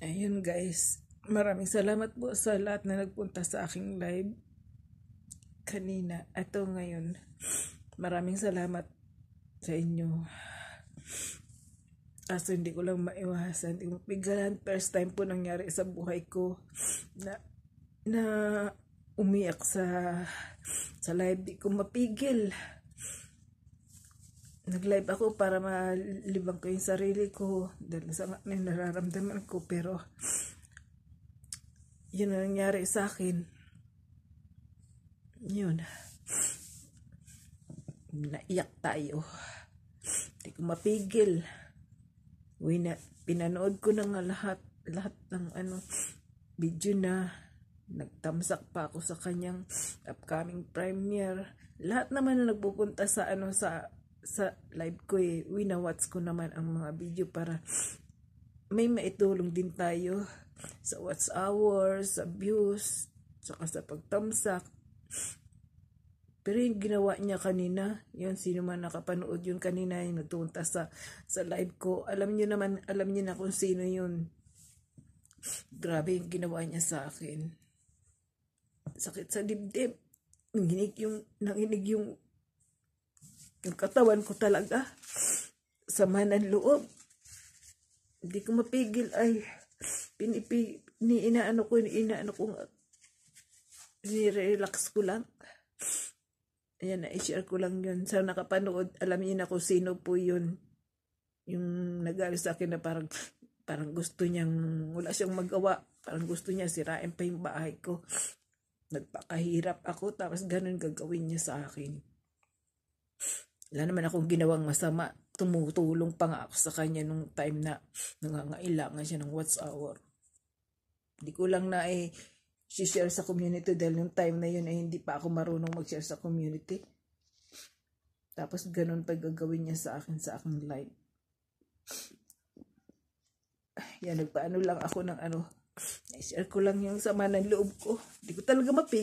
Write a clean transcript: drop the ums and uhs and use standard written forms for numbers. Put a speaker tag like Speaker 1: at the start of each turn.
Speaker 1: Ayun guys, maraming salamat po sa lahat na nagpunta sa aking live kanina. Ito ngayon, maraming salamat sa inyo. Kaso hindi ko lang maiwasan, hindi ko pigalan. First time po nangyari sa buhay ko na umiyak sa live. Di ko mapigil. Nag-live ako para malibang ko yung sarili ko dahil sa nararamdaman ko, pero yun ang nangyari sa akin. Yun, naiyak tayo, hindi ko mapigil. Pinanood ko na nga lahat ng video na nagtamsak pa ako sa kanyang upcoming premiere. Lahat naman na nagpupunta sa sa live ko winawatch ko naman ang mga video para may maitulong din tayo sa watch hours, sa views, saka sa pagtamsak. Pero yung ginawa niya kanina, yun, sino man nakapanood yun kanina, yung nagtunta sa live ko, alam niyo na kung sino yun. Grabe yung ginawa niya sa akin. Sakit sa dibdib. Nanginig yung katawan ko talaga. Sama ng loob. Hindi ko mapigil. Ay, inaano ko, nirelax ko lang. Ayan, na-share ko lang yun. Sa nakapanood, alam niyo na kung sino po yun. Yung nagalit sa akin na parang gusto niyang, wala siyang magawa. Parang gusto niya sirain pa yung bahay ko. Nagpakahirap ako, tapos ganun gagawin niya sa akin. Wala naman akong ginawang masama. Tumutulong pa nga ako sa kanya nung time na nangangailangan siya ng watch hour. Hindi ko lang na share sa community dahil yung time na yun hindi pa ako marunong mag-share sa community. Tapos ganun pa gagawin niya sa akin live. Yan, nagpaano lang ako ng i-share ko lang yung sama ng loob ko. Hindi ko talaga mapigil.